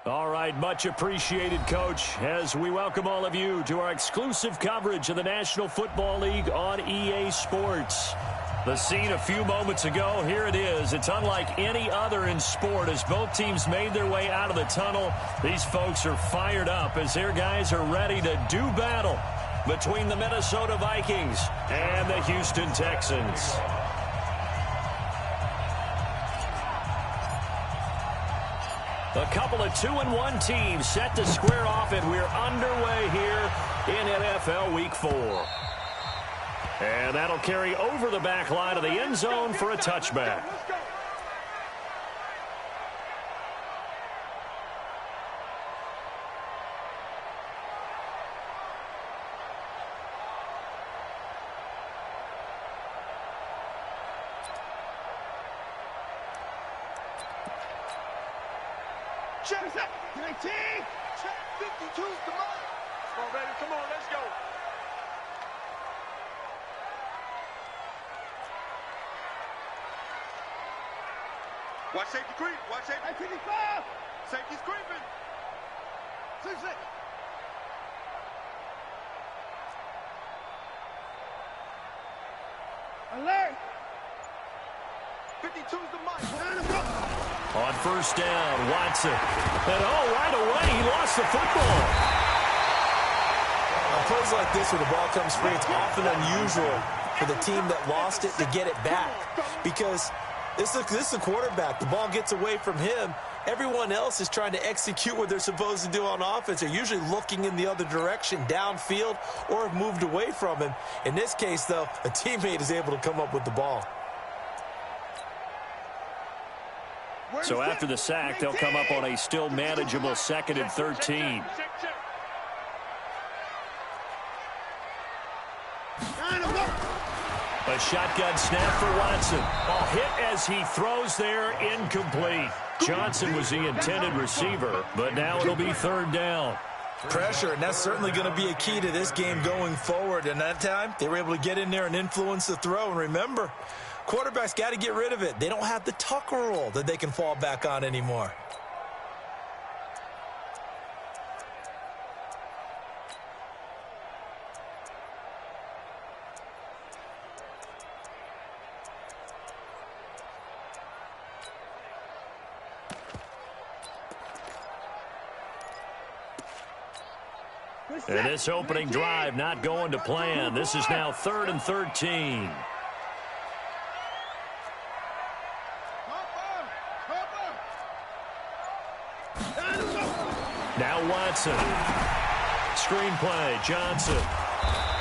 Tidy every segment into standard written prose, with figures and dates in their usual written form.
All right, much appreciated, Coach, as we welcome all of you to our exclusive coverage of the National Football League on EA Sports. The scene a few moments ago, here it is. It's unlike any other in sport as both teams made their way out of the tunnel. These folks are fired up as their guys are ready to do battle between the Minnesota Vikings and the Houston Texans. A couple of 2-1 teams set to square off, and we're underway here in NFL Week 4. And that'll carry over the back line of the end zone for a touchback. Check it out. 19. Check 52's the mark. Come on, baby. Come on, let's go. Watch safety creep. Watch safety. 55. Safety's creeping. 6-6. Alert. 52's the mark. On first down, Watson. And right away, he lost the football. On plays like this where the ball comes free, it's often unusual for the team that lost it to get it back. Because this is a quarterback. The ball gets away from him. Everyone else is trying to execute what they're supposed to do on offense. They're usually looking in the other direction, downfield, or have moved away from him. In this case, though, a teammate is able to come up with the ball. So after the sack, they'll come up on a still manageable 2nd and 13. A shotgun snap for Watson. A hit as he throws there, incomplete. Johnson was the intended receiver, but now it'll be 3rd down. Pressure, and that's certainly going to be a key to this game going forward. And that time, they were able to get in there and influence the throw. And remember, quarterbacks got to get rid of it. They don't have the tuck rule that they can fall back on anymore. And this opening drive not going to plan. This is now 3rd and 13. Now Watson. Screenplay, Johnson.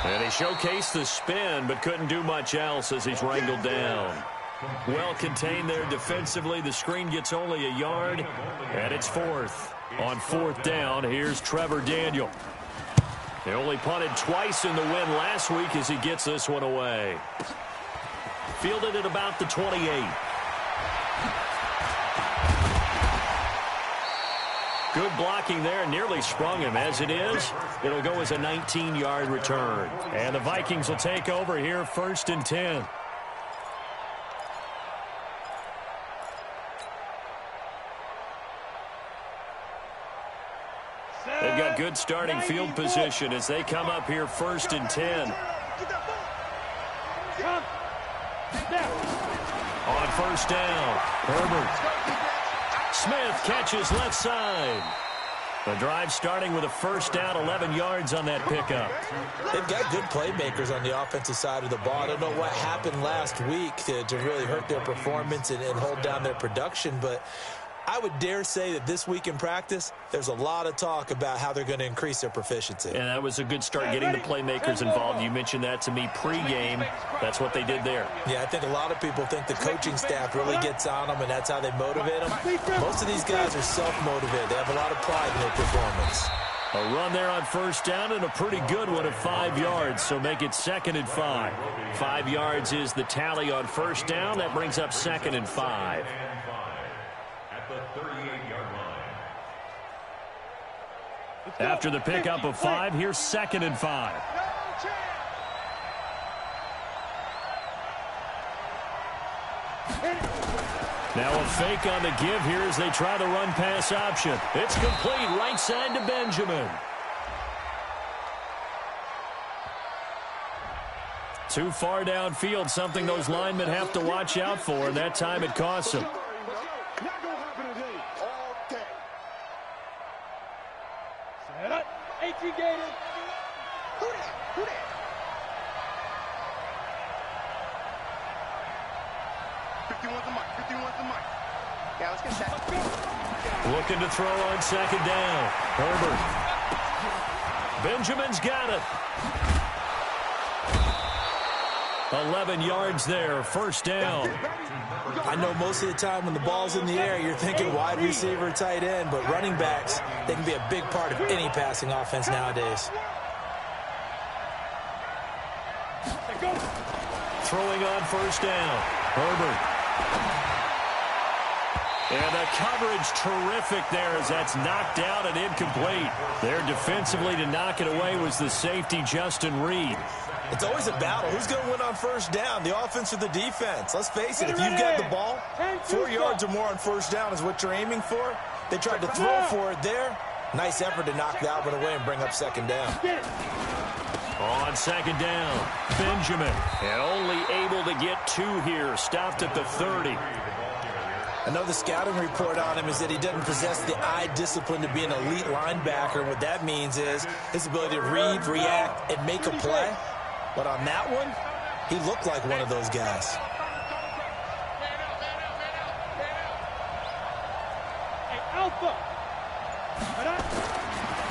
And he showcased the spin, but couldn't do much else as he's wrangled down. Well contained there defensively. The screen gets only a yard, and it's 4th. On 4th down, here's Trevor Daniel. They only punted twice in the win last week as he gets this one away. Fielded at about the 28. Good blocking there, nearly sprung him. As it is, it'll go as a 19-yard return. And the Vikings will take over here 1st and 10. They've got good starting field position as they come up here 1st and 10. On 1st down, Herbert. Smith catches left side. The drive starting with a 1st down, 11 yards on that pickup. They've got good playmakers on the offensive side of the ball. I don't know what happened last week to really hurt their performance and hold down their production, but I would dare say that this week in practice, there's a lot of talk about how they're going to increase their proficiency. And that was a good start getting the playmakers involved. You mentioned that to me pregame. That's what they did there. Yeah, I think a lot of people think the coaching staff really gets on them, and that's how they motivate them. Most of these guys are self-motivated. They have a lot of pride in their performance. A run there on 1st down and a pretty good one at 5 yards, so make it 2nd and 5. 5 yards is the tally on 1st down. That brings up 2nd and 5. After the pickup of 5, here's 2nd and 5. Now a fake on the give here as they try the run-pass option. It's complete right side to Benjamin. Too far downfield, something those linemen have to watch out for, and that time it costs them. Set up. 18 Gator. Who that? 51's the mic. 51's the mic. Yeah, let's get that. Looking to throw on second down. Herbert. Benjamin's got it. 11 yards there, first down. I know most of the time when the ball's in the air, you're thinking wide receiver, tight end, but running backs, they can be a big part of any passing offense nowadays. Throwing on first down. Herbert. And the coverage terrific there as that's knocked out and incomplete. There defensively to knock it away was the safety, Justin Reed. It's always a battle. Who's going to win on first down, the offense or the defense? Let's face it, if you've got the ball, 4 yards or more on first down is what you're aiming for. They tried to throw for it there. Nice effort to knock that one away and bring up second down. On second down, Benjamin. And only able to get 2 here. Stopped at the 30. I know the scouting report on him is that he doesn't possess the eye discipline to be an elite linebacker. What that means is his ability to read, react, and make a play. But on that one, he looked like one of those guys. Hey, Alpha.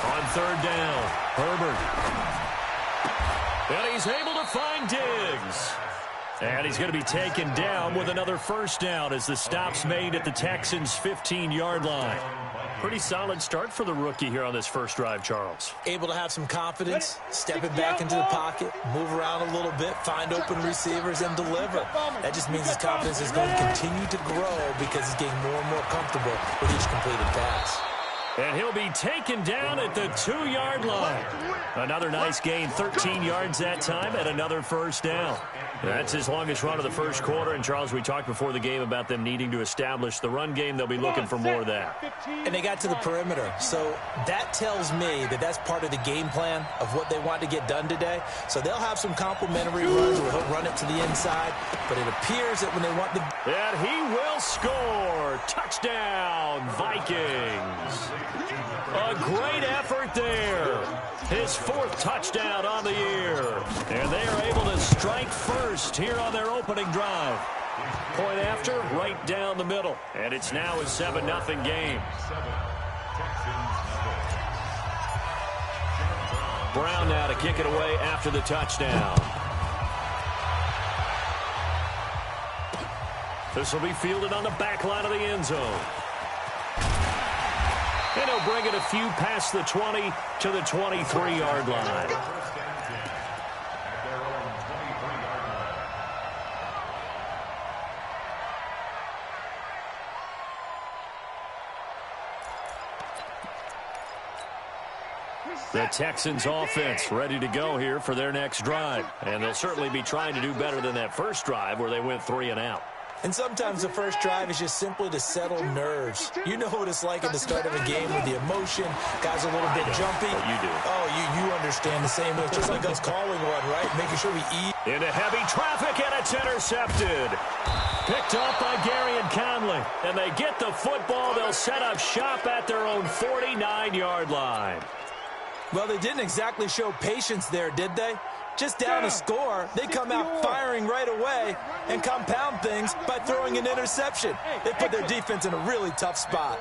On third down, Herbert. And he's able to find Diggs. And he's going to be taken down with another first down as the stop's made at the Texans' 15-yard line. Pretty solid start for the rookie here on this first drive, Charles. Able to have some confidence, stepping back into the pocket, move around a little bit, find open receivers, and deliver. That just means his confidence is going to continue to grow because he's getting more and more comfortable with each completed pass. And he'll be taken down at the 2-yard line. Another nice gain, 13 yards that time, and another first down. That's his longest run of the first quarter. And, Charles, we talked before the game about them needing to establish the run game. They'll be looking for more of that. And they got to the perimeter. So that tells me that that's part of the game plan of what they want to get done today. So they'll have some complimentary runs where he'll run it to the inside. But it appears that when they want the... And he will score. Touchdown, Vikings. A great effort there. His 4th touchdown on the year. And they are able to strike first here on their opening drive. Point after, right down the middle. And it's now a 7-0 game. Brown now to kick it away after the touchdown. This will be fielded on the back line of the end zone. And he'll bring it a few past the 20 to the 23-yard line. The Texans offense ready to go here for their next drive. And they'll certainly be trying to do better than that first drive where they went 3 and out. And sometimes the first drive is just simply to settle nerves. You know what it's like at the start of a game with the emotion. Guys are a little bit jumpy. You do. Oh, you understand the same way. It's just like us calling one, right? Making sure we eat. Into heavy traffic, and it's intercepted. Picked up by Gary and Conley. And they get the football. They'll set up shop at their own 49-yard line. Well, they didn't exactly show patience there, did they? Just down a score, they come out firing right away and compound things by throwing an interception. They put their defense in a really tough spot.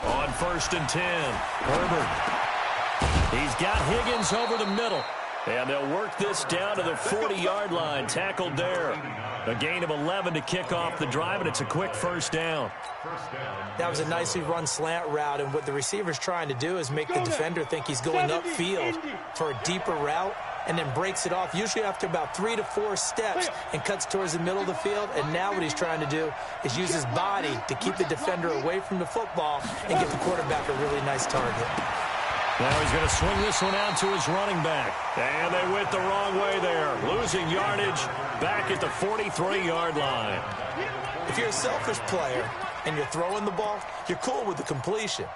On 1st and 10, Herbert. He's got Higgins over the middle. And they'll work this down to the 40-yard line, tackled there. A gain of 11 to kick off the drive, and it's a quick first down. That was a nicely run slant route, and what the receiver's trying to do is make the defender think he's going upfield for a deeper route and then breaks it off, usually after about 3 to 4 steps, and cuts towards the middle of the field. And now what he's trying to do is use his body to keep the defender away from the football and give the quarterback a really nice target. Now he's going to swing this one out to his running back. And they went the wrong way there. Losing yardage back at the 43-yard line. If you're a selfish player and you're throwing the ball, you're cool with the completion.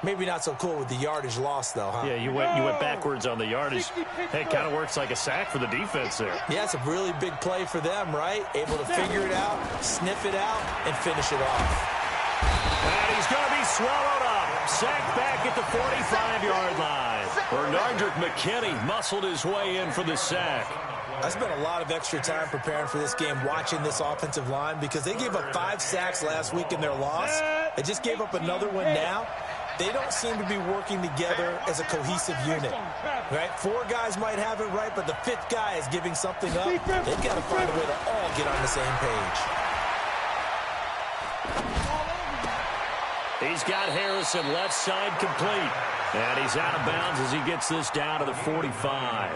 Maybe not so cool with the yardage loss, though, huh? Yeah, you went backwards on the yardage. Hey, it kind of works like a sack for the defense there. Yeah, it's a really big play for them, right? Able to figure it out, sniff it out, and finish it off. And he's going to be swallowed up. Sacked back at the 45-yard line. Bernardrick McKinney muscled his way in for the sack. I spent a lot of extra time preparing for this game watching this offensive line because they gave up 5 sacks last week in their loss. They just gave up another one now. They don't seem to be working together as a cohesive unit, right? 4 guys might have it right, but the 5th guy is giving something up. They've got to find a way to all get on the same page. He's got Harrison left side complete. And he's out of bounds as he gets this down to the 45.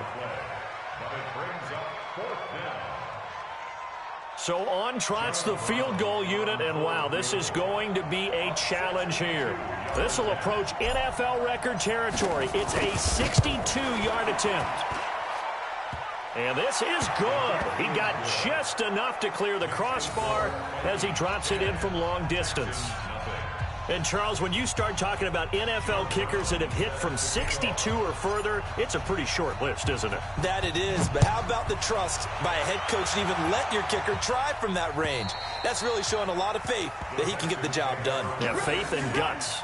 So on trots the field goal unit, and wow, this is going to be a challenge here. This will approach NFL record territory. It's a 62-yard attempt. And this is good. He got just enough to clear the crossbar as he drops it in from long distance. And, Charles, when you start talking about NFL kickers that have hit from 62 or further, it's a pretty short list, isn't it? That it is, but how about the trust by a head coach to even let your kicker try from that range? That's really showing a lot of faith that he can get the job done. Yeah, faith and guts.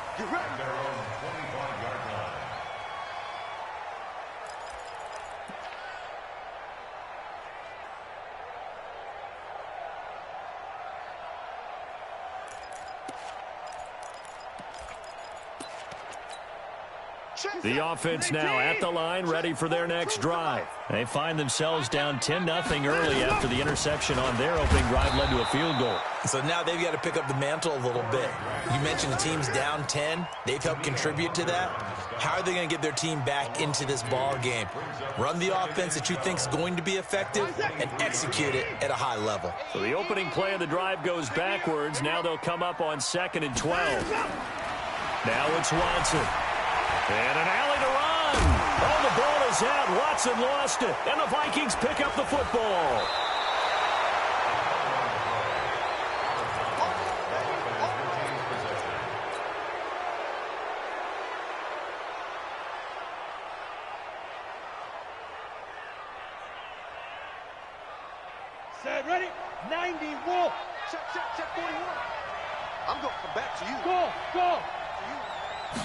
The offense now at the line, ready for their next drive. They find themselves down 10-0 early after the interception on their opening drive led to a field goal. So now they've got to pick up the mantle a little bit. You mentioned the team's down 10. They've helped contribute to that. How are they going to get their team back into this ball game? Run the offense that you think is going to be effective and execute it at a high level. So the opening play of the drive goes backwards. Now they'll come up on 2nd and 12. Now it's Watson. And an alley to run. Oh, the ball is out. Watson lost it. And the Vikings pick up the football. Set, ready? 90, wolf. Check 41. I'm going to come back to you. Go.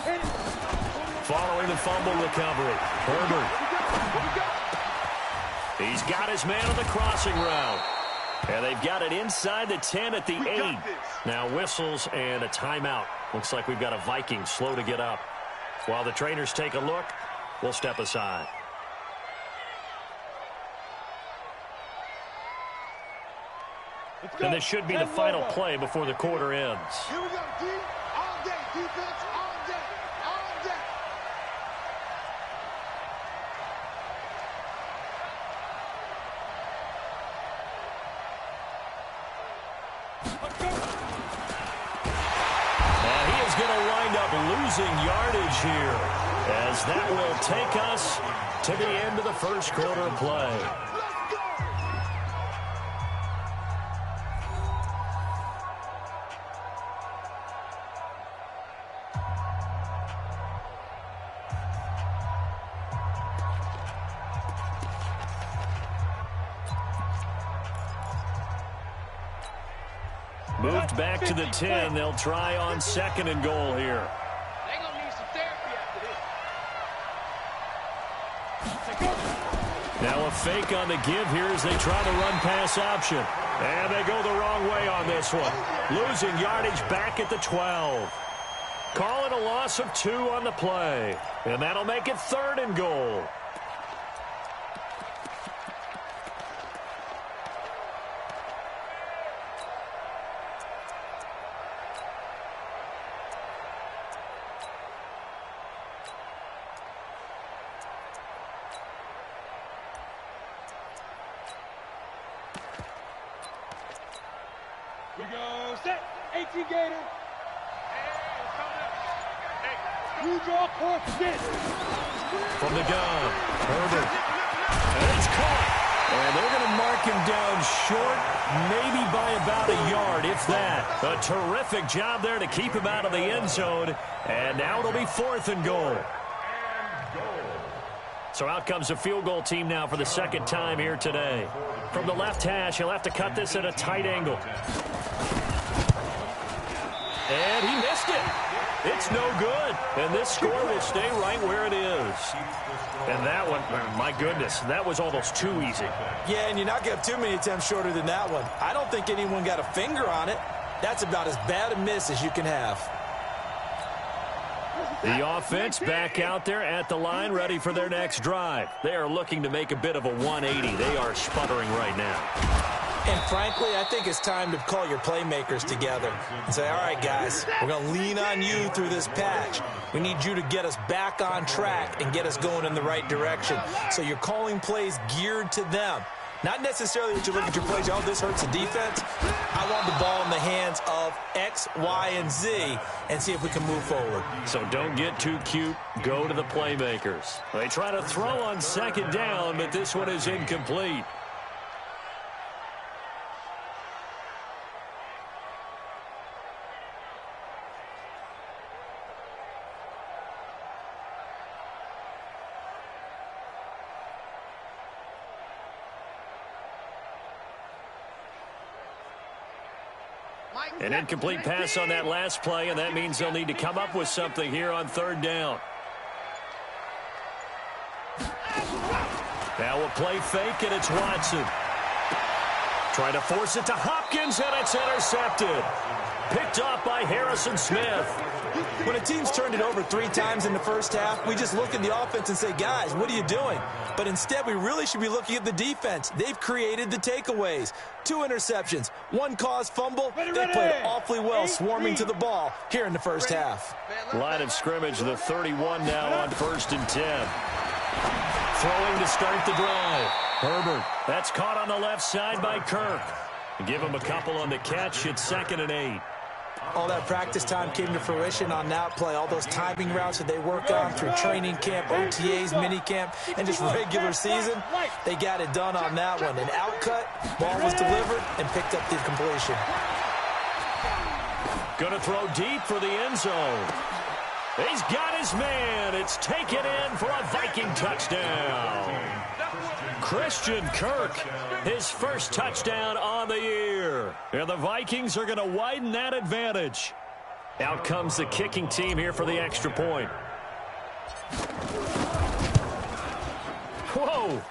Hit it. Following the fumble recovery, Herbert. He's got his man on the crossing route. And they've got it inside the 10 at the 8. Now whistles and a timeout. Looks like we've got a Viking slow to get up. While the trainers take a look, we'll step aside. And this should be the final play before the quarter ends. Here we go, D. All day, defense, all day. Losing yardage here as that will take us to the end of the first quarter of play. Moved back to the 10. They'll try on 2nd and goal here. Now a fake on the give here as they try the run-pass option. And they go the wrong way on this one. Losing yardage back at the 12. Call it a loss of 2 on the play. And that'll make it 3rd and goal. We go, set, 18 Gator. From the gun, Herbert. And it's caught. And they're going to mark him down short, maybe by about a yard, if that. A terrific job there to keep him out of the end zone. And now it'll be 4th and goal. So out comes a field goal team now for the second time here today. From the left hash, he'll have to cut this at a tight angle. And he missed it. It's no good. And this score will stay right where it is. And that one, my goodness, that was almost too easy. Yeah, and you're not going to have too many attempts shorter than that one. I don't think anyone got a finger on it. That's about as bad a miss as you can have. The offense back out there at the line, ready for their next drive. They are looking to make a bit of a 180. They are sputtering right now. And frankly, I think it's time to call your playmakers together and say, all right, guys, we're going to lean on you through this patch. We need you to get us back on track and get us going in the right direction. So you're calling plays geared to them. Not necessarily that you look at your plays, oh, this hurts the defense. I want the ball in the hands of X, Y, and Z and see if we can move forward. So don't get too cute. Go to the playmakers. They try to throw on second down, but this one is incomplete. An incomplete pass on that last play, and that means they'll need to come up with something here on 3rd down. Now a play fake, and it's Watson. Trying to force it to Hopkins, and it's intercepted. Picked off by Harrison Smith. When a team's turned it over 3 times in the first half, we just look at the offense and say, guys, what are you doing? But instead, we really should be looking at the defense. They've created the takeaways. 2 interceptions, 1 caused fumble. They played awfully well swarming to the ball here in the first half. Line of scrimmage, the 31 now on 1st and 10. Throwing to start the drive. Herbert, that's caught on the left side by Kirk. Give him a couple on the catch. It's 2nd and 8. All that practice time came to fruition on that play. All those timing routes that they work on through training camp, OTAs, minicamp, and just regular season, they got it done on that one. An outcut, ball was delivered, and picked up the completion. Going to throw deep for the end zone. He's got his man. It's taken in for a Viking touchdown. Christian Kirk, his first touchdown on the year. And the Vikings are going to widen that advantage. Out comes the kicking team here for the extra point. Whoa!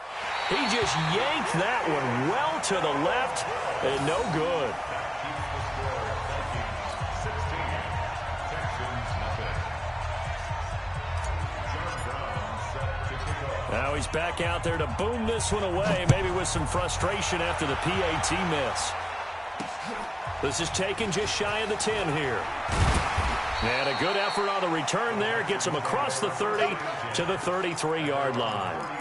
He just yanked that one well to the left and no good. Now he's back out there to boom this one away, maybe with some frustration after the PAT miss. This is taken just shy of the 10 here. And a good effort on the return there. Gets him across the 30 to the 33-yard line.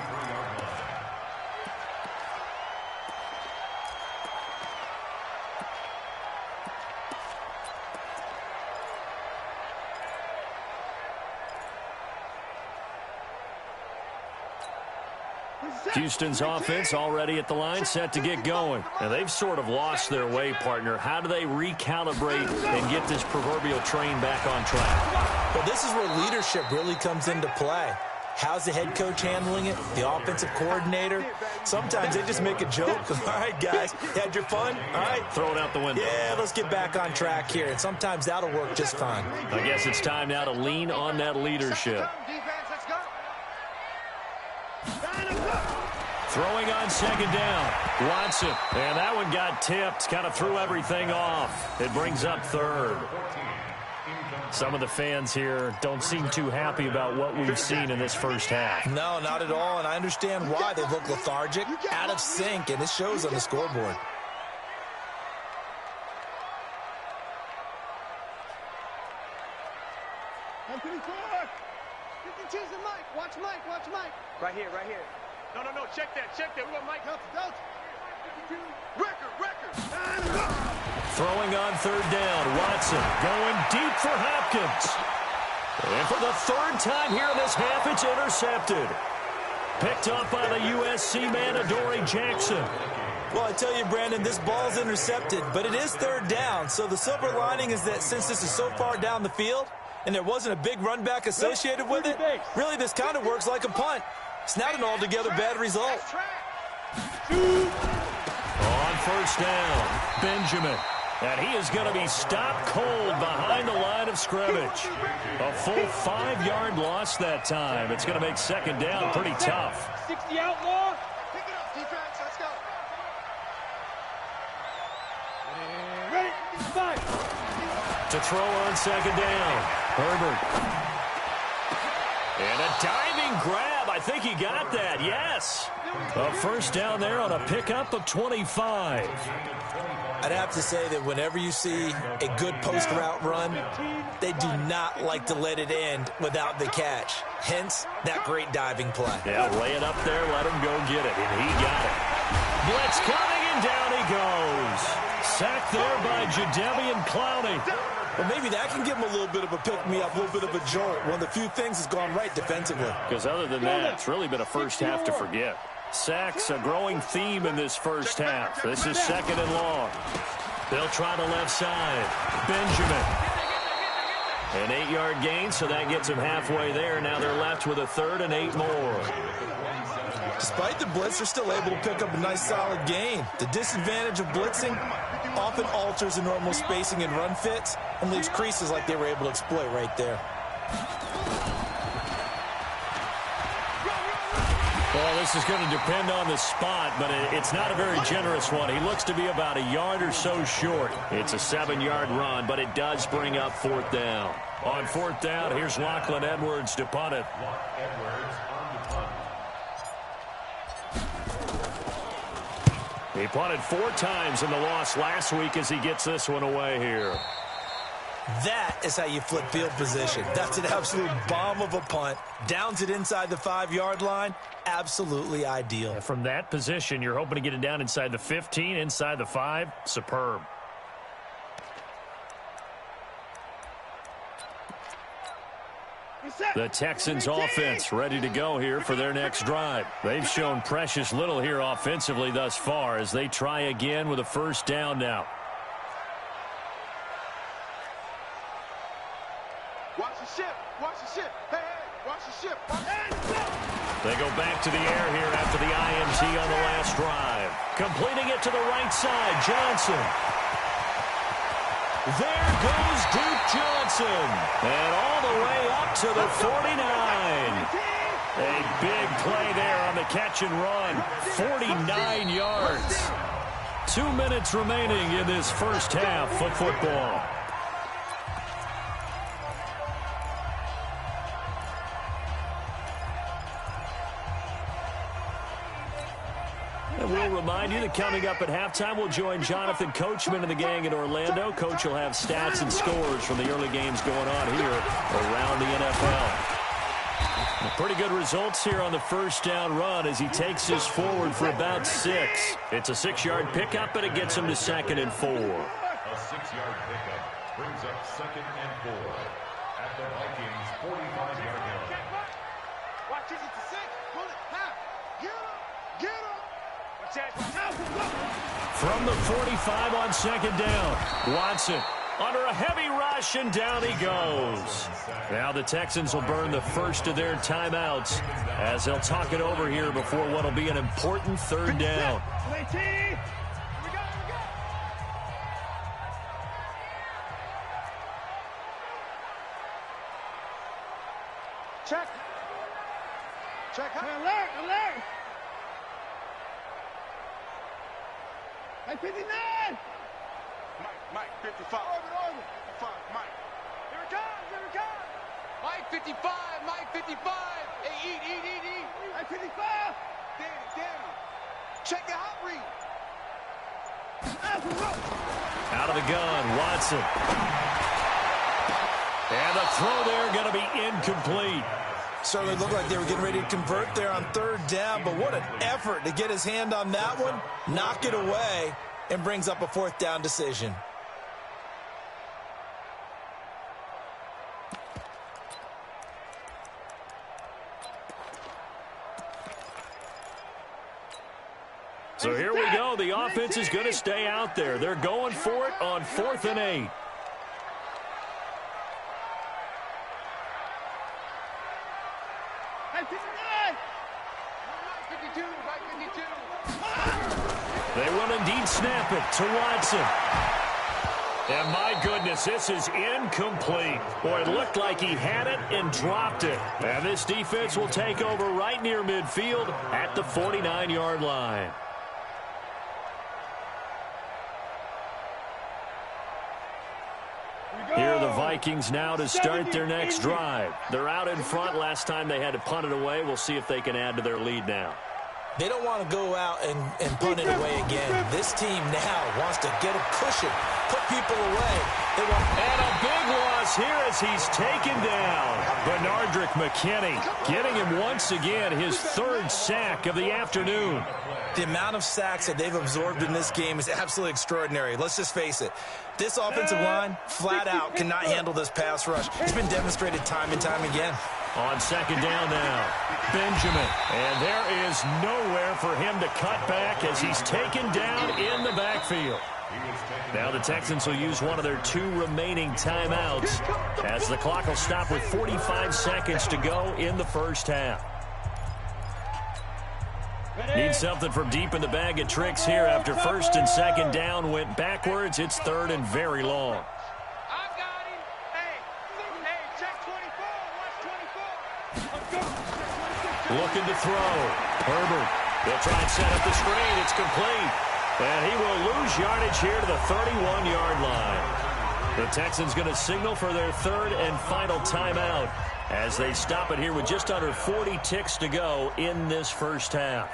Houston's offense already at the line, set to get going. And they've sort of lost their way, partner. How do they recalibrate and get this proverbial train back on track? Well, this is where leadership really comes into play. How's the head coach handling it? The offensive coordinator? Sometimes they just make a joke. All right, guys, you had your fun? All right. Throw it out the window. Yeah, let's get back on track here. And sometimes that'll work just fine. I guess it's time now to lean on that leadership. Throwing on second down. Watson. And that one got tipped. Kind of threw everything off. It brings up 3rd. Some of the fans here don't seem too happy about what we've seen in this first half. No, not at all. And I understand why. They look lethargic, out of sync, and it shows on the scoreboard. Watch Mike. Right here. No, check that. We want Mike. Don't. Record. Throwing on 3rd down. Watson going deep for Hopkins. And for the third time here in this half, it's intercepted. Picked up by the USC man, Adoree Jackson. Well, I tell you, Brandon, this ball's intercepted, but it is third down. So the silver lining is that since this is so far down the field and there wasn't a big run back associated with it, really this kind of works like a punt. It's not an altogether bad result. On first down, Benjamin. And he is going to be stopped cold behind the line of scrimmage. A full 5-yard loss that time. It's going to make second down pretty tough. 60 outlaw. Pick it up, defense. Let's go. Ready? Five. To throw on second down, Herbert. And a diving grab. I think he got that, yes. A first down there on a pickup of 25. I'd have to say that whenever you see a good post route run, they do not like to let it end without the catch. Hence, that great diving play. Yeah, lay it up there, let him go get it, and he got it. Blitz coming, and down he goes. Sacked there by Jadeveon Clowney. Well, maybe that can give him a little bit of a pick-me-up, a little bit of a jolt. One of the few things that's gone right defensively. Because other than that, it's really been a first half to forget. Sacks, a growing theme in this first half. This is second and long. They'll try the left side. Benjamin. An 8-yard gain, so that gets him halfway there. Now they're left with a third and 8 more. Despite the blitz, they're still able to pick up a nice solid gain. The disadvantage of blitzing often alters the normal spacing and run fits and leaves creases like they were able to exploit right there. Well, this is going to depend on the spot, but it's not a very generous one. He looks to be about a yard or so short. It's a 7-yard run, but it does bring up fourth down. On fourth down, here's Lachlan Edwards to punt it. He punted 4 times in the loss last week as he gets this one away here. That is how you flip field position. That's an absolute bomb of a punt. Downs it inside the 5-yard line. Absolutely ideal. And from that position, you're hoping to get it down inside the 15, inside the 5. Superb. The Texans offense ready to go here for their next drive. They've shown precious little here offensively thus far as they try again with a first down now. Watch the ship. Watch the ship. Hey, watch the ship. They go back to the air here after the INT on the last drive. Completing it to the right side, Johnson. There goes Duke Johnson. And all the way up to the 49. A big play there on the catch and run. 49 yards. 2 minutes remaining in this first half of football. And we'll remind you that coming up at halftime, we'll join Jonathan Coachman and the gang in Orlando. Coach will have stats and scores from the early games going on here around the NFL. Pretty good results here on the first down run as he takes this forward for about 6. It's a 6-yard pickup, and it gets him to 2nd and 4. A 6-yard pickup brings up 2nd and 4 at the Vikings 45-yard line. Watch this. It's a 6. Pull it. Now. Get him. Get him. From the 45 on 2nd down, Watson under a heavy rush, and down he goes. Now the Texans will burn the first of their timeouts as they'll talk it over here before what will be an important 3rd down. Check. Check. Alert. Mike 59! Mike 55. Orbit. 55, Mike. Here it comes. Mike 55, Mike 55. Hey, eat. Mike 55. Danny. Check the hot read. Out of the gun, Watson. And the throw there going to be incomplete. Certainly looked like they were getting ready to convert there on 3rd down, but what an effort to get his hand on that one, knock it away, and brings up a 4th down decision. So here we go. The offense is going to stay out there. They're going for it on 4th and 8. They will indeed snap it to Watson. And my goodness, this is incomplete. Boy, it looked like he had it and dropped it. And this defense will take over right near midfield at the 49-yard line. Here are the Vikings now to start their next drive. They're out in front. Last time they had to punt it away. We'll see if they can add to their lead now. They don't want to go out and punt it away again. This team now wants to get a cushion, put people away. And a big loss here as he's taken down. Bernardrick McKinney getting him once again his 3rd sack of the afternoon. The amount of sacks that they've absorbed in this game is absolutely extraordinary. Let's just face it. This offensive line, flat out, cannot handle this pass rush. It's been demonstrated time and time again. On 2nd down now, Benjamin. And there is nowhere for him to cut back as he's taken down in the backfield. Now the Texans will use one of their 2 remaining timeouts as the clock will stop with 45 seconds to go in the first half. Need something from deep in the bag of tricks here after 1st and 2nd down went backwards. It's 3rd and very long. Looking to throw. Herbert. They'll try and set up the screen. It's complete. And he will lose yardage here to the 31-yard line. The Texans going to signal for their 3rd and final timeout as they stop it here with just under 40 ticks to go in this first half.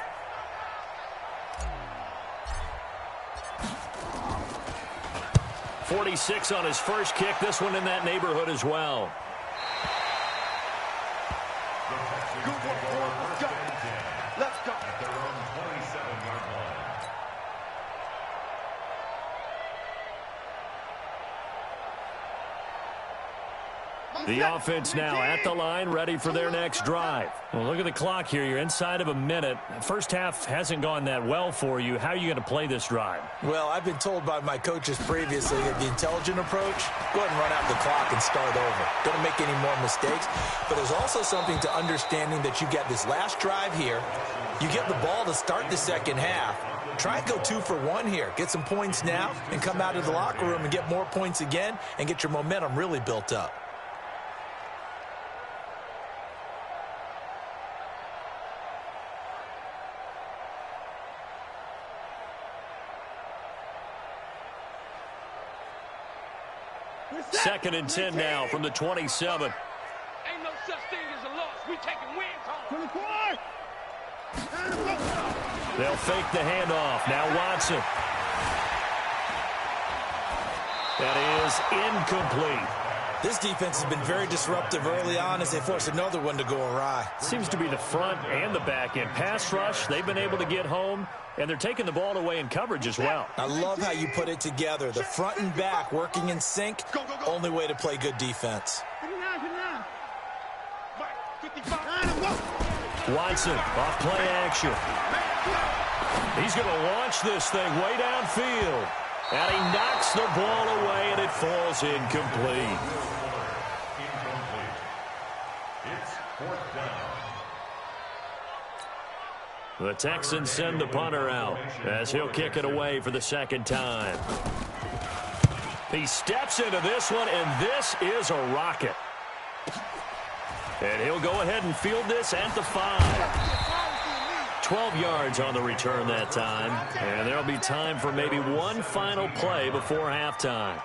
.46 on his first kick. This one in that neighborhood as well. Let's go. At their own 27-yard line. The offense now at the line, ready for their next drive. Well, look at the clock here. You're inside of a minute. First half hasn't gone that well for you. How are you going to play this drive? Well, I've been told by my coaches previously that the intelligent approach, go ahead and run out the clock and start over. Don't make any more mistakes. But there's also something to understanding that you get this last drive here. You get the ball to start the second half. Try and go 2 for 1 here. Get some points now and come out of the locker room and get more points again and get your momentum really built up. Second and 10 now from the 27. Ain't no such thing as a loss. We taking wins home. 24. They'll fake the handoff. Now Watson. That is incomplete. This defense has been very disruptive early on as they force another one to go awry. Seems to be the front and the back end. Pass rush, they've been able to get home, and they're taking the ball away in coverage as well. I love how you put it together. The front and back working in sync, only way to play good defense. Watson off play action. He's going to launch this thing way downfield. And he knocks the ball away, and it falls incomplete. It's 4th down. The Texans send the punter out as he'll kick it away for the 2nd time. He steps into this one, and this is a rocket. And he'll go ahead and field this at the 5. 12 yards on the return that time. And there'll be time for maybe one final play before halftime.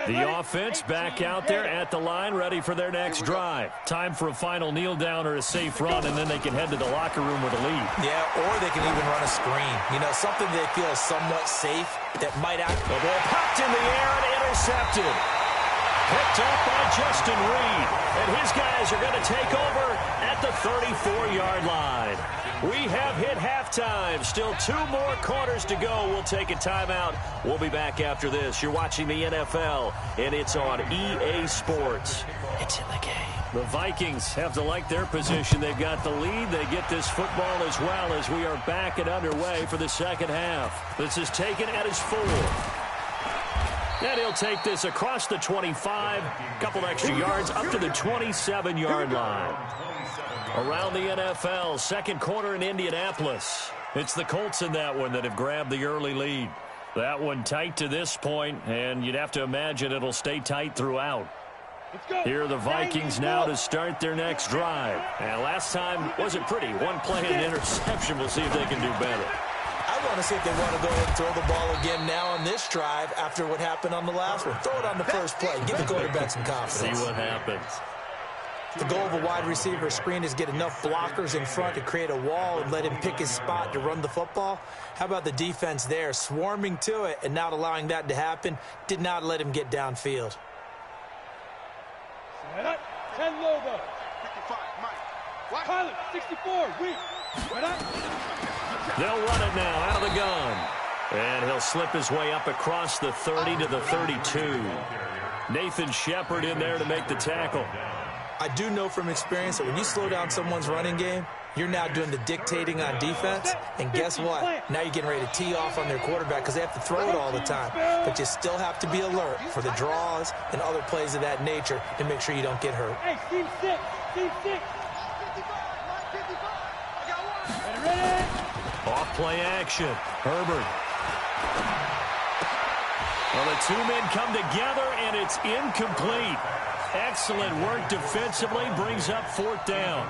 The offense back out there at the line, ready for their next drive. Time for a final kneel down or a safe run, and then they can head to the locker room with a lead. Yeah, or they can even run a screen. You know, something they feel is somewhat safe that might act. The ball popped in the air and intercepted. Picked up by Justin Reed. And his guys are going to take over at the 34-yard line. We have hit halftime. Still 2 more quarters to go. We'll take a timeout. We'll be back after this. You're watching the NFL, and it's on EA Sports. It's in the game. The Vikings have to like their position. They've got the lead. They get this football as well as we are back and underway for the second half. This is taken at his 4. And he'll take this across the 25, a couple extra yards up to the 27-yard line. Around the NFL, second quarter in Indianapolis. It's the Colts in that one that have grabbed the early lead. That one tight to this point, and you'd have to imagine it'll stay tight throughout. Here are the Vikings now to start their next drive. And last time wasn't pretty. One play and interception. We'll see if they can do better. I want to see if they want to go ahead and throw the ball again now on this drive after what happened on the last one. Throw it on the first play. Give the quarterback some confidence. See what happens. The goal of a wide receiver screen is get enough blockers in front to create a wall and let him pick his spot to run the football. How about the defense there, swarming to it and not allowing that to happen? Did not let him get downfield. 10 logo. 55, Mike. Pilot, 64, weak. They'll run it now out of the gun. And he'll slip his way up across the 30 to the 32. Nathan Shepard in there to make the tackle. I do know from experience that when you slow down someone's running game, you're now doing the dictating on defense. And guess what? Now you're getting ready to tee off on their quarterback because they have to throw it all the time. But you still have to be alert for the draws and other plays of that nature to make sure you don't get hurt. Hey, team 6. Team 6. Off play action. Herbert. Well, the two men come together, and it's incomplete. Excellent work defensively. Brings up 4th down.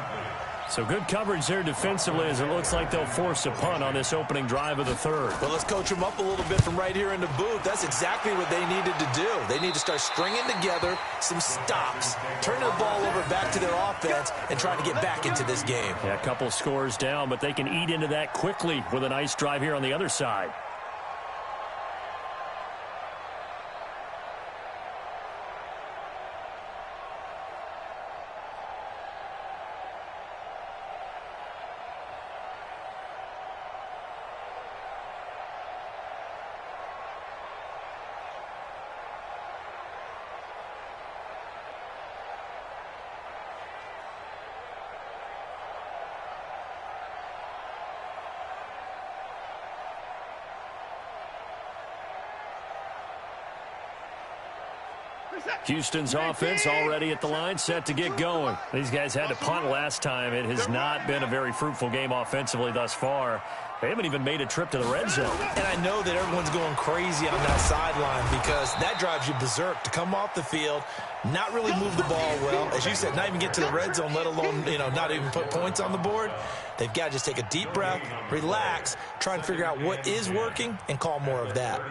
So good coverage there defensively as it looks like they'll force a punt on this opening drive of the 3rd. Well, let's coach them up a little bit from right here in the booth. That's exactly what they needed to do. They need to start stringing together some stops, turning the ball over back to their offense, and trying to get back into this game. Yeah, a couple scores down, but they can eat into that quickly with a nice drive here on the other side. Houston's offense already at the line, set to get going. These guys had to punt last time. It has not been a very fruitful game offensively thus far. They haven't even made a trip to the red zone. And I know that everyone's going crazy on that sideline because that drives you berserk to come off the field, not really move the ball well. As you said, not even get to the red zone, let alone, not even put points on the board. They've got to just take a deep breath, relax, try and figure out what is working, and call more of that.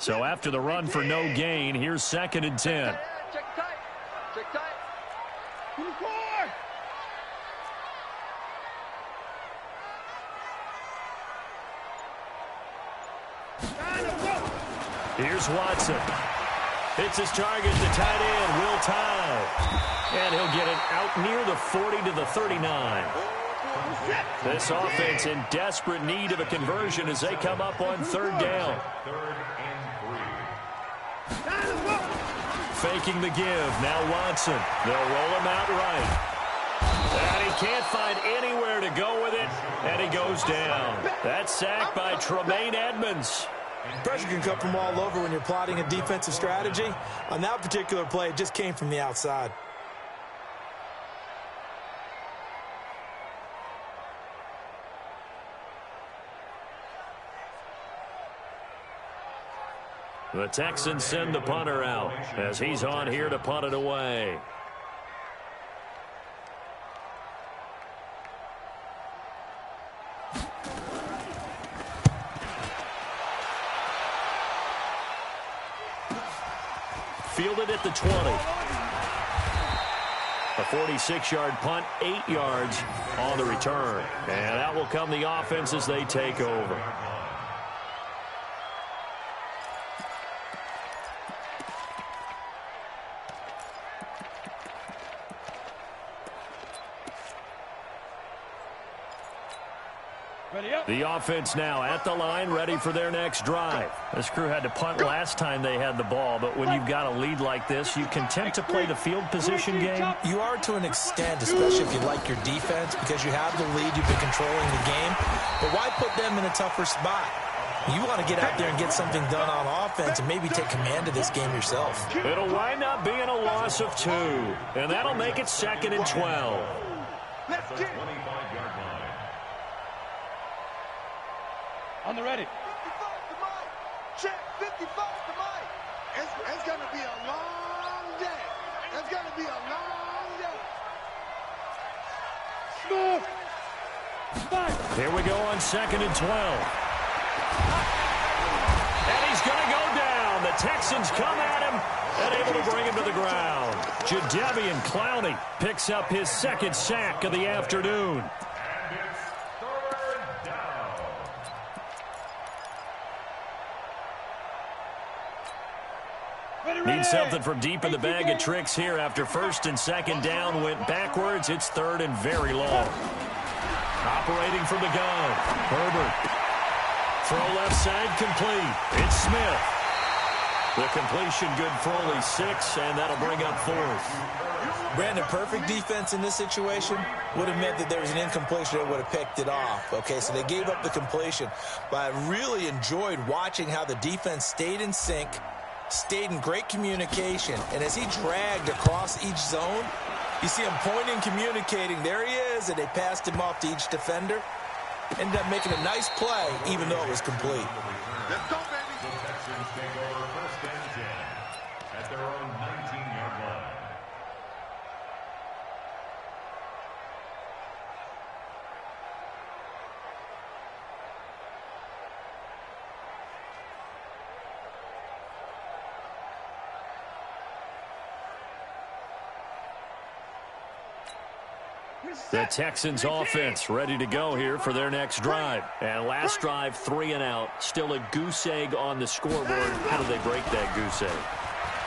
So after the run for no gain, here's 2nd and 10. Check tight. Check tight. Here's Watson. Hits his target, the tight end, Will Tye. And he'll get it out near the 40 to the 39. This offense in desperate need of a conversion as they come up on 3rd down. Faking the give. Now Watson. They'll roll him out right. And he can't find anywhere to go with it. And he goes down. That's sacked by Tremaine Edmonds. Pressure can come from all over when you're plotting a defensive strategy. On that particular play, it just came from the outside. The Texans send the punter out as he's on here to punt it away. Fielded at the 20. A 46-yard punt, 8 yards on the return. And out will come the offense as they take over. The offense now at the line, ready for their next drive. This crew had to punt last time they had the ball, but when you've got a lead like this, you can tend to play the field position game. You are to an extent, especially if you like your defense, because you have the lead, you've been controlling the game. But why put them in a tougher spot? You want to get out there and get something done on offense and maybe take command of this game yourself. It'll wind up being a loss of 2, and that'll make it 2nd and 12. Let's get it. On the ready. 55 to Mike. Check 55 to Mike. It's going to be a long day. It's going to be a long day. Smooth. Here we go on 2nd and 12. And he's going to go down. The Texans come at him and able to bring him to the ground. Jadeveon Clowney picks up his 2nd sack of the afternoon. Need something from deep in the bag of tricks here after 1st and 2nd down. Went backwards. It's 3rd and very long. Operating from the gun. Herbert. Throw left side complete. It's Smith. The completion good for only 6, and that'll bring up 4th. Brandon, perfect defense in this situation would have meant that there was an incompletion that would have picked it off. Okay, so they gave up the completion. But I really enjoyed watching how the defense stayed in sync, stayed in great communication, and as he dragged across each zone, you see him pointing, communicating. There he is, and they passed him off to each defender. Ended up making a nice play, even though it was complete. Let's go, baby. The Texans take over 1st and 10 at their own 19-yard line. The Texans offense ready to go here for their next drive. And last drive, 3 and out. Still a goose egg on the scoreboard. How do they break that goose egg?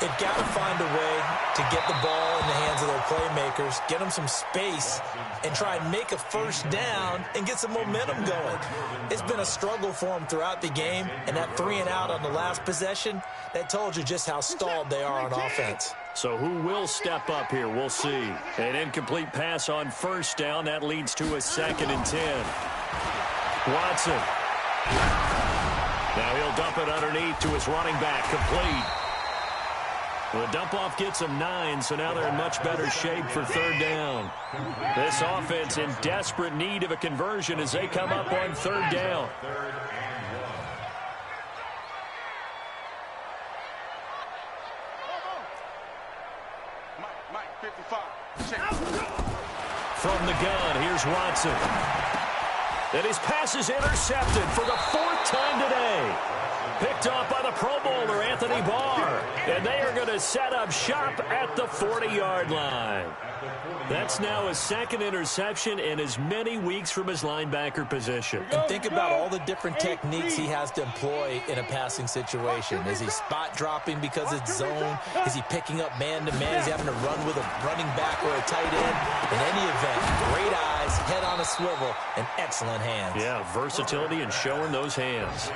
They've got to find a way to get the ball in the hands of their playmakers, get them some space, and try and make a 1st down and get some momentum going. It's been a struggle for them throughout the game, and that 3 and out on the last possession, that told you just how stalled they are on offense. So who will step up here? We'll see. An incomplete pass on 1st down. That leads to a 2nd and 10. Watson. Now he'll dump it underneath to his running back. Complete. The dump-off gets him 9, so now they're in much better shape for 3rd down. This offense in desperate need of a conversion as they come up on 3rd down. Mike, 55. Check. From the gun, here's Watson. And his pass is intercepted for the 4th time today. Picked off by the Pro Bowler, Anthony Barr. And they are going to set up shop at the 40-yard line. That's now his 2nd interception in as many weeks from his linebacker position. And think about all the different techniques he has to employ in a passing situation. Is he spot dropping because it's zone? Is he picking up man-to-man? Is he having to run with a running back or a tight end? In any event, great eyes, head on a swivel, and excellent hands. Yeah, versatility and showing those hands.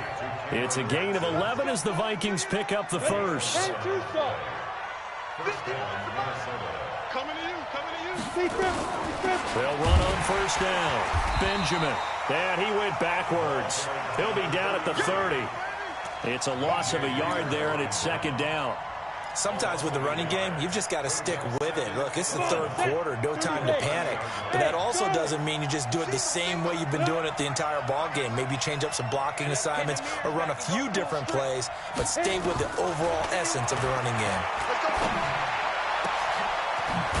It's a gain of 11 as the Vikings pick up the 1st. Coming to you. They'll run on 1st down. Benjamin. And he went backwards. He'll be down at the 30. It's a loss of a yard there, and it's 2nd down. Sometimes with the running game, you've just got to stick with it. Look, it's the 3rd quarter, no time to panic. But that also doesn't mean you just do it the same way you've been doing it the entire ball game. Maybe change up some blocking assignments or run a few different plays, but stay with the overall essence of the running game.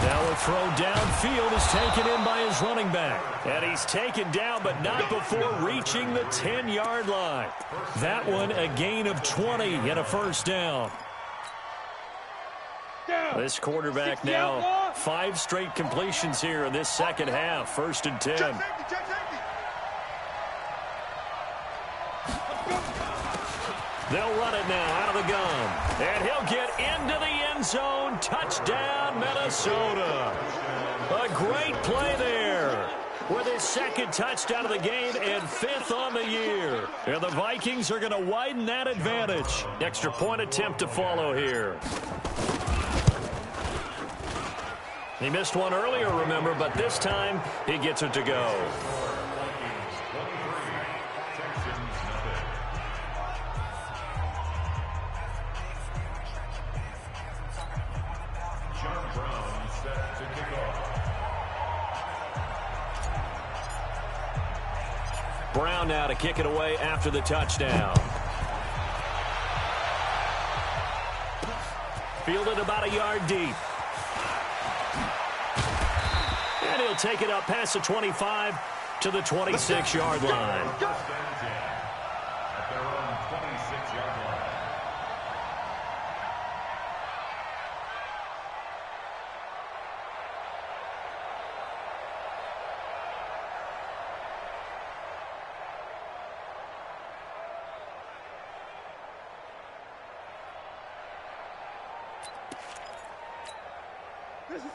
Now a throw downfield is taken in by his running back. And he's taken down, but not before reaching the 10-yard line. That one a gain of 20 and a 1st down. This quarterback now 5 straight completions here in this 2nd half. 1st and 10. They'll run it now out of the gun. And he'll get into the end zone. Touchdown, Minnesota. A great play there. with his second touchdown of the game and 5th on the year. And the Vikings are going to widen that advantage. Extra point attempt to follow here. He missed one earlier, remember, but this time he gets it to go. Brown now to kick it away after the touchdown. Fielded about a yard deep. And he'll take it up past the 25 to the 26-yard line. At their own 26-yard line.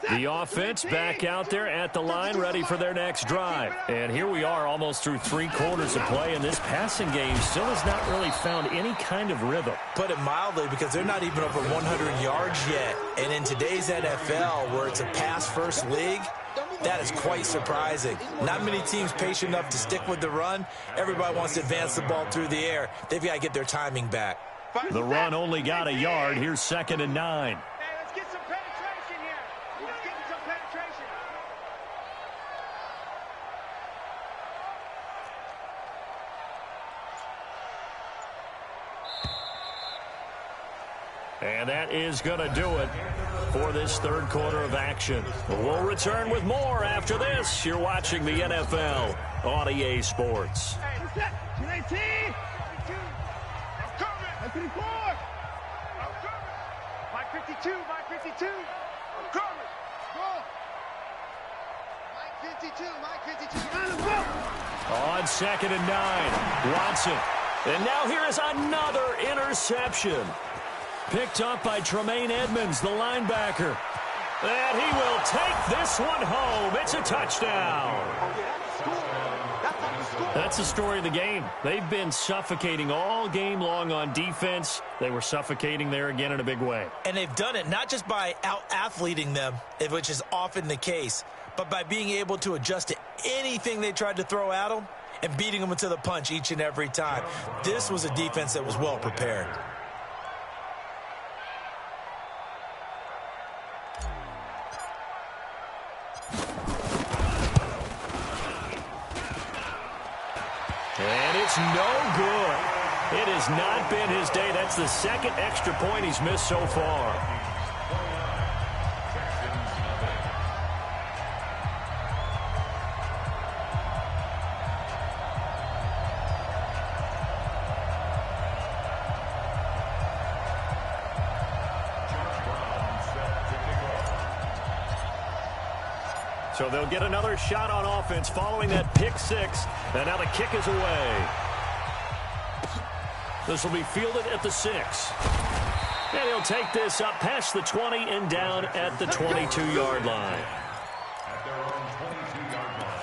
The offense back out there at the line, ready for their next drive. And here we are almost through 3 quarters of play, and this passing game still has not really found any kind of rhythm. Put it mildly, because they're not even over 100 yards yet. And in today's NFL, where it's a pass-first league, that is quite surprising. Not many teams patient enough to stick with the run. Everybody wants to advance the ball through the air. They've got to get their timing back. The run only got a yard. Here's 2nd and 9. And that is going to do it for this 3rd quarter of action. We'll return with more after this. You're watching the NFL on EA Sports. Hey, what's that? 219. 54. Mike 52. Mike 52. I'm coming. Go. Mike 52. Mike 52. On 2nd and 9, Watson. And now here is another interception. Picked up by Tremaine Edmonds, the linebacker. And he will take this one home. It's a touchdown. That's the story of the game. They've been suffocating all game long on defense. They were suffocating there again in a big way. And they've done it not just by out-athleting them, which is often the case, but by being able to adjust to anything they tried to throw at them and beating them to the punch each and every time. This was a defense that was well prepared. And it's no good. It has not been his day. That's the 2nd extra point he's missed so far. So they'll get another shot on offense following that pick 6. And now the kick is away. This will be fielded at the 6. And he'll take this up past the 20 and down at the 22-yard line. At their own 22-yard line.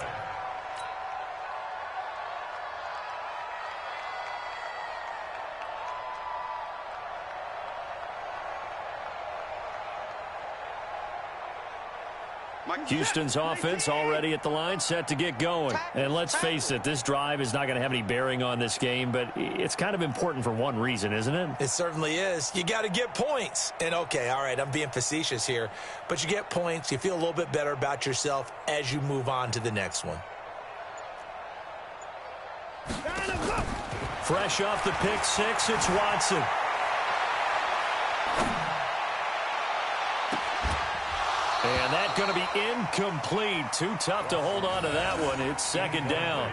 Houston's offense already at the line, set to get going. And let's face it, this drive is not going to have any bearing on this game, but it's kind of important for one reason, isn't it? It certainly is. You got to get points. And, okay, all right, I'm being facetious here, but you get points. You feel a little bit better about yourself as you move on to the next one. Fresh off the pick 6, it's Watson. And that's going to be incomplete. Too tough to hold on to that one. It's 2nd down.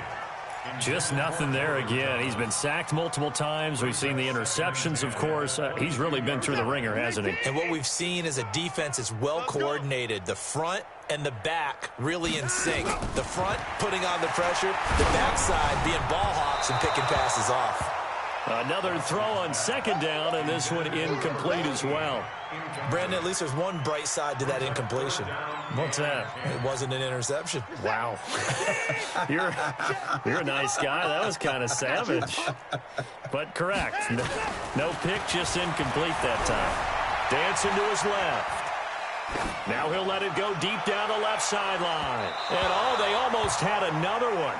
Just nothing there again. He's been sacked multiple times. We've seen the interceptions, of course. He's really been through the ringer, hasn't he? And what we've seen is a defense that's well coordinated. The front and the back really in sync. The front putting on the pressure. The backside being ball hawks and picking passes off. Another throw on second down, and this one incomplete as well. Brandon, at least there's one bright side to that incompletion. What's that? It wasn't an interception. Wow. You're a nice guy. That was kind of savage. But correct. No pick, just incomplete that time. Dancing to his left. Now he'll let it go deep down the left sideline. And they almost had another one.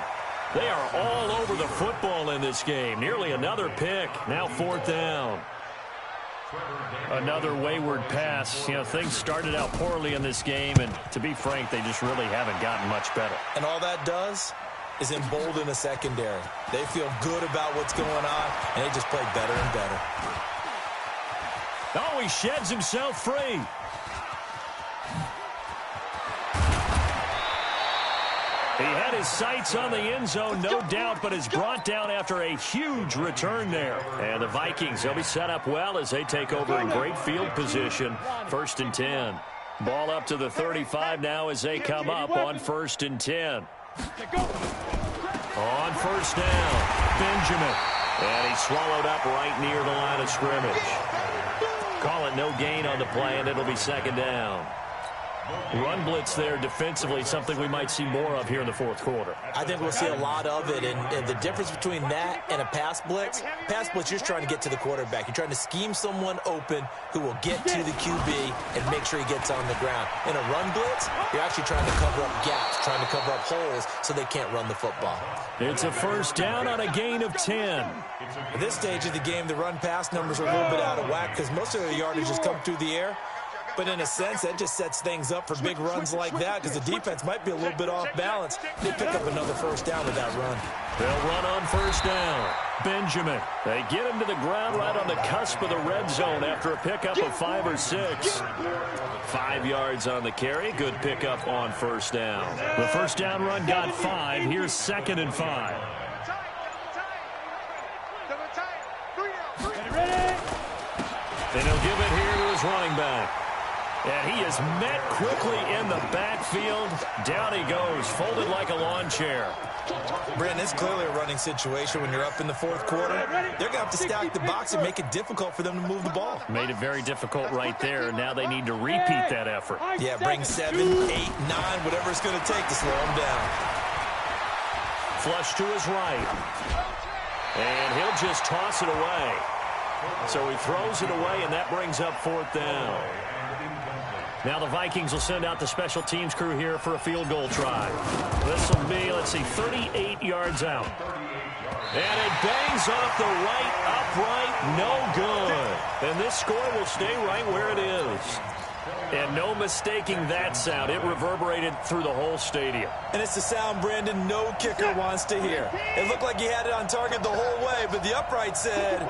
They are all over the football in this game. Nearly another pick. Now 4th down. Another wayward pass. You know, things started out poorly in this game, and to be frank, they just really haven't gotten much better. And all that does is embolden the secondary. They feel good about what's going on, and they just play better and better. Oh, he sheds himself free. He had his sights on the end zone, no doubt, but is brought down after a huge return there. And the Vikings, they'll be set up well as they take over in great field position. 1st and 10. Ball up to the 35 now as they come up on 1st and 10. On 1st down, Benjamin. And he's swallowed up right near the line of scrimmage. Call it no gain on the play, and it'll be 2nd down. Run blitz there defensively, something we might see more of here in the 4th quarter. I think we'll see a lot of it, and the difference between that and a pass blitz, you're just trying to get to the quarterback. You're trying to scheme someone open who will get to the QB and make sure he gets on the ground. In a run blitz, you're actually trying to cover up gaps, trying to cover up holes so they can't run the football. It's a 1st down on a gain of 10. At this stage of the game, the run-pass numbers are a little bit out of whack because most of the yardage has come through the air. But in a sense, that just sets things up for big runs like that because the defense might be a little bit off balance. They pick up another 1st down with that run. They'll run on 1st down. Benjamin. They get him to the ground right on the cusp of the red zone after a pickup of 5 or 6. 5 yards on the carry. Good pickup on 1st down. The 1st down run got 5. Here's 2nd and 5. And he'll give it here to his running back. And he is met quickly in the backfield. Down he goes, folded like a lawn chair. Brandon, it's clearly a running situation when you're up in the 4th quarter. They're going to have to stack the box and make it difficult for them to move the ball. Made it very difficult right there. Now they need to repeat that effort. Yeah, bring 7, 8, 9, whatever it's going to take to slow them down. Flush to his right. And he'll just toss it away. So he throws it away, and that brings up 4th down. Now the Vikings will send out the special teams crew here for a field goal try. This will be, 38 yards out. And it bangs off the right upright, no good. And this score will stay right where it is. And no mistaking that sound. It reverberated through the whole stadium. And it's the sound, Brandon, no kicker wants to hear. It looked like he had it on target the whole way, but the upright said,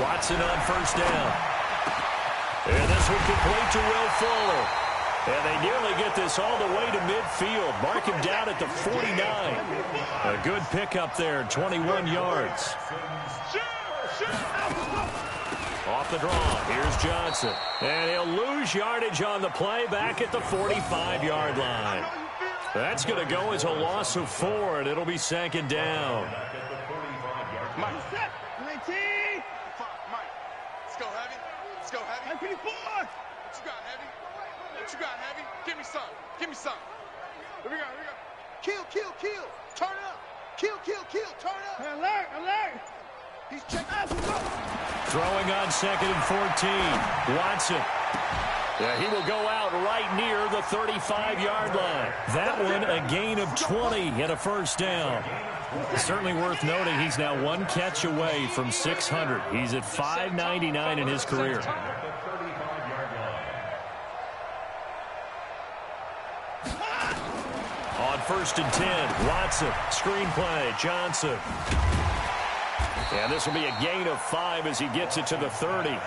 Watson on 1st down. And this one complete to Will Fuller. And they nearly get this all the way to midfield. Mark him down at the 49. A good pickup there, 21 yards. Off the draw, here's Johnson. And he'll lose yardage on the play back at the 45-yard line. That's going to go as a loss of 4, and it'll be 2nd down. What you got, Heavy? What you got, Heavy? Give me some. Give me some. Here we go. Kill. Turn up. Kill. Turn up. Alert. He's checking. Throwing on 2nd and 14. Watson. Yeah, he will go out right near the 35-yard line. That one a gain of 20 and a 1st down. Certainly worth noting he's now 1 catch away from 600. He's at 599 in his career. On 1st and 10, Watson, screen play, Johnson. And this will be a gain of 5 as he gets it to the 30.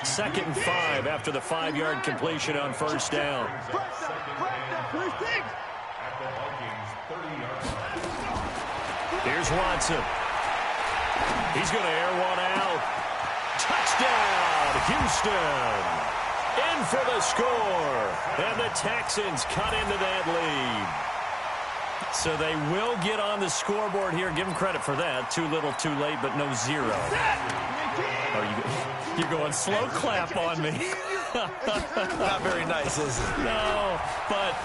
2nd and 5 after the 5-yard completion on 1st down. Here's Watson. He's going to air one out. Touchdown, Houston. In for the score. And the Texans cut into that lead. So they will get on the scoreboard here. Give them credit for that. Too little, too late, but no zero. Oh, you're going slow clap on me. Not very nice, is it? No, but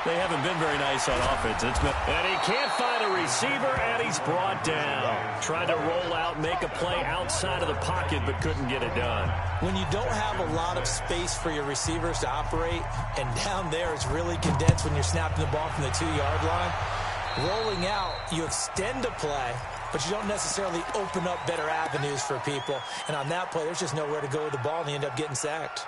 they haven't been very nice on offense. And he can't find a receiver, and he's brought down. Tried to roll out, make a play outside of the pocket, but couldn't get it done. When you don't have a lot of space for your receivers to operate, and down there it's really condensed when you're snapping the ball from the 2-yard line, rolling out, you extend a play, but you don't necessarily open up better avenues for people. And on that play, there's just nowhere to go with the ball, and they end up getting sacked.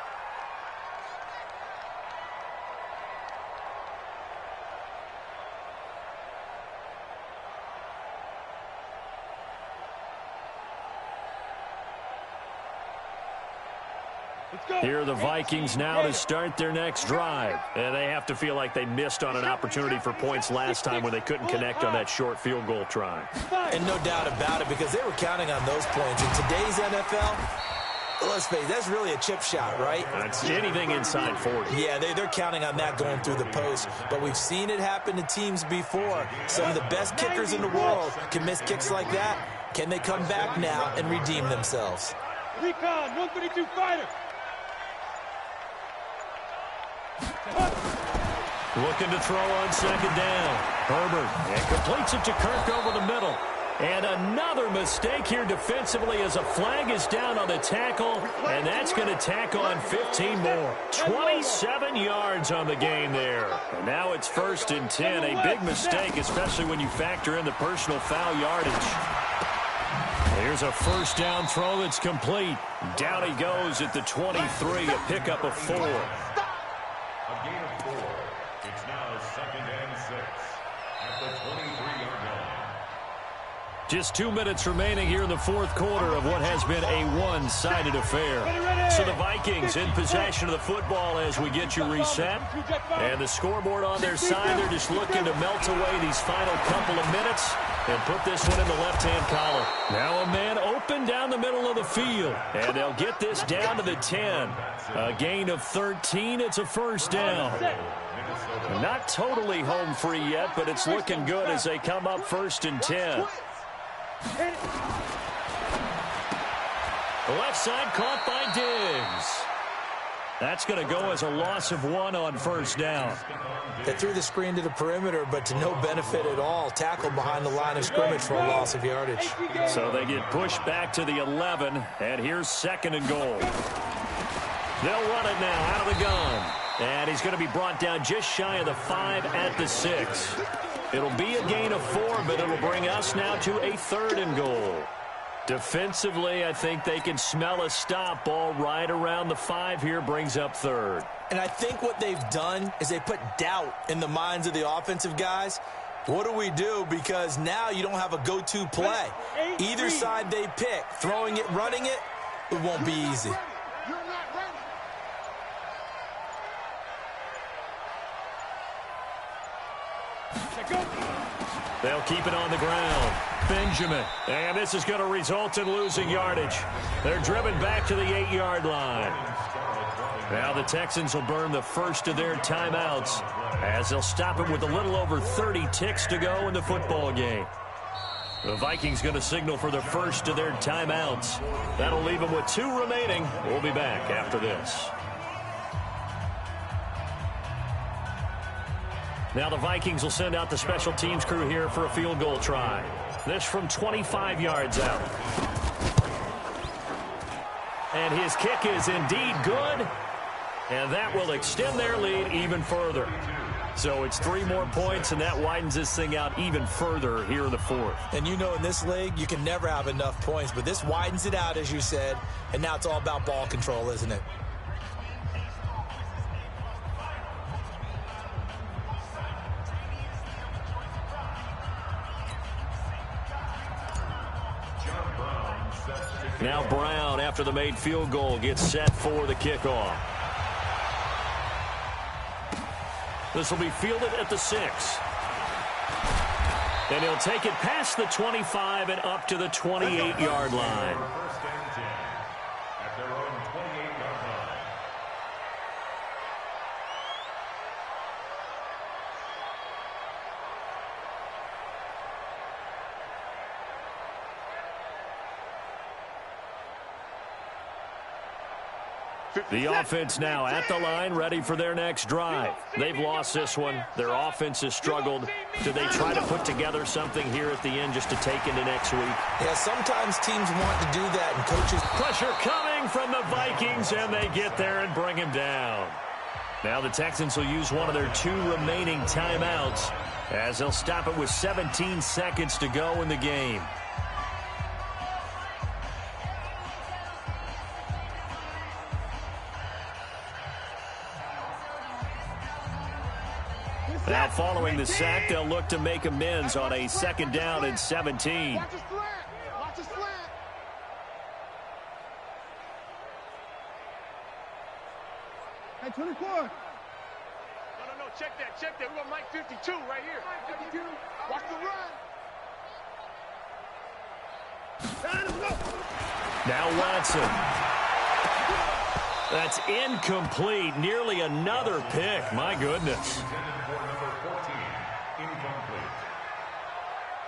Here are the Vikings now to start their next drive. And they have to feel like they missed on an opportunity for points last time when they couldn't connect on that short field goal try. And no doubt about it, because they were counting on those points. In today's NFL, let's face it, that's really a chip shot, right? That's anything inside 40. Yeah, they're counting on that going through the post. But we've seen it happen to teams before. Some of the best kickers in the world can miss kicks like that. Can they come back now and redeem themselves? Recon, 132 fighter. Looking to throw on second down. Herbert, and completes it to Kirk over the middle. And another mistake here defensively as a flag is down on the tackle, and that's going to tack on 15 more. 27 yards on the game there. And now it's 1st and 10. A big mistake, especially when you factor in the personal foul yardage. Here's a first down throw that's complete. Down he goes at the 23, a pickup of 4. A gain of 4. It's now 2nd and 6 at the 23-yard line. Just 2 minutes remaining here in the fourth quarter of what has been a one-sided affair. So the Vikings in possession of the football as we get you reset. And the scoreboard on their side, they're just looking to melt away these final couple of minutes and put this one in the left-hand column. Now a man open down the middle of the field. And they'll get this down to the 10. A gain of 13. It's a first down. Not totally home free yet, but it's looking good as they come up 1st and 10. The left side caught by Diggs. That's going to go as a loss of 1 on first down. They threw the screen to the perimeter, but to no benefit at all. Tackled behind the line of scrimmage for a loss of yardage. So they get pushed back to the 11, and here's 2nd and goal. They'll run it now out of the gun. And he's going to be brought down just shy of the 5 at the 6. It'll be a gain of 4, but it'll bring us now to a 3rd and goal. Defensively, I think they can smell a stop. Ball right around the 5 here, brings up 3rd. And I think what they've done is they put doubt in the minds of the offensive guys. What do we do? Because now you don't have a go-to play. Either side they pick, throwing it, running it, it won't be easy. They'll keep it on the ground. Benjamin. And this is going to result in losing yardage. They're driven back to the 8-yard line. Now the Texans will burn the first of their timeouts as they'll stop it with a little over 30 ticks to go in the football game. The Vikings going to signal for the first of their timeouts. That'll leave them with 2 remaining. We'll be back after this. Now the Vikings will send out the special teams crew here for a field goal try. This from 25 yards out. And his kick is indeed good. And that will extend their lead even further. So it's 3 more points, and that widens this thing out even further here in the 4th. And you know in this league, you can never have enough points. But this widens it out, as you said. And now it's all about ball control, isn't it? Now Brown, after the made field goal, gets set for the kickoff. This will be fielded at the 6. And he'll take it past the 25 and up to the 28-yard line. First and 10 at their own 28-yard line. The offense now at the line, ready for their next drive. They've lost this one. Their offense has struggled. Do they try to put together something here at the end just to take into next week? Yeah, sometimes teams want to do that, and coaches... Pressure coming from the Vikings, and they get there and bring him down. Now the Texans will use one of their 2 remaining timeouts as they'll stop it with 17 seconds to go in the game. Now following the sack, they'll look to make amends on a 2nd down and 17. Watch the slant. Watch the slant. Hey, 24. No. Check that. We got Mike 52 right here. Mike 52. Watch the run. Now Watson. That's incomplete. Nearly another pick. My goodness. Incomplete.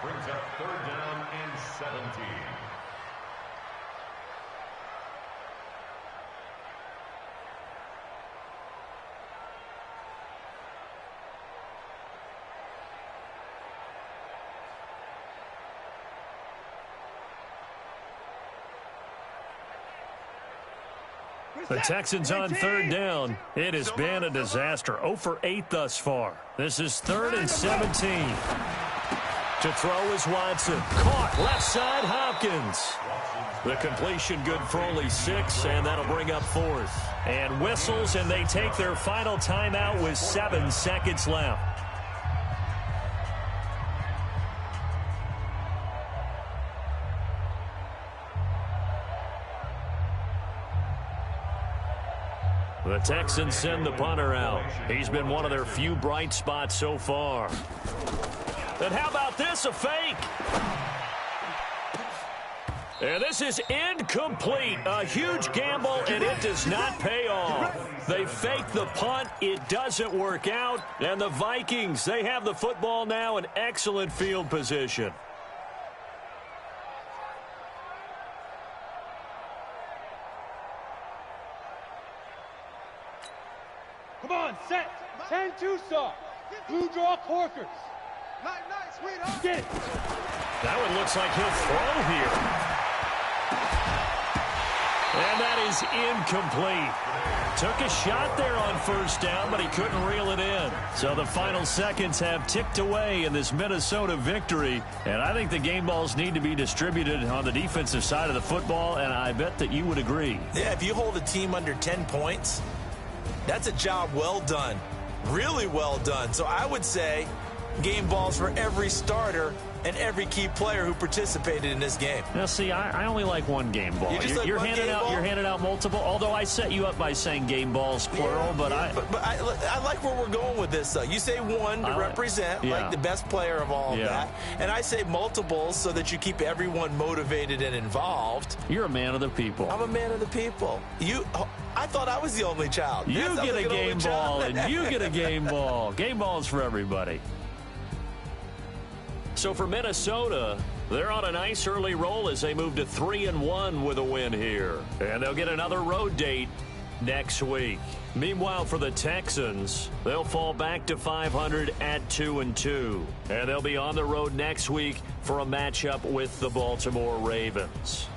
Brings up 3rd down and 17. The Texans on 3rd down. It has been a disaster. 0 for 8 thus far. This is 3rd and 17. To throw is Watson. Caught left side, Hopkins. The completion good for only 6, and that'll bring up 4th. And whistles, and they take their final timeout with 7 seconds left. The Texans send the punter out. He's been one of their few bright spots so far. And how about this, a fake? And this is incomplete. A huge gamble, and it does not pay off. They fake the punt. It doesn't work out. And the Vikings, they have the football now in excellent field position. Come on, set. 10-2 start. Blue draw Corkers. Nice, sweetheart. Get it. That one looks like he'll throw here. And that is incomplete. Took a shot there on 1st down, but he couldn't reel it in. So the final seconds have ticked away in this Minnesota victory. And I think the game balls need to be distributed on the defensive side of the football, and I bet that you would agree. Yeah, if you hold a team under 10 points, that's a job well done. Really well done. So I would say game balls for every starter and every key player who participated in this game. Now, see, I only like one game ball. You're handing out multiple, although I set you up by saying game balls, plural, but I like where we're going with this, though. You say one to represent, like the best player of all of that, and I say multiples so that you keep everyone motivated and involved. You're a man of the people. I'm a man of the people. I thought I was the only child. You get a game ball, and you get a game ball. Game balls for everybody. So for Minnesota, they're on a nice early roll as they move to 3-1 with a win here. And they'll get another road date next week. Meanwhile, for the Texans, they'll fall back to 500 at 2-2. And they'll be on the road next week for a matchup with the Baltimore Ravens.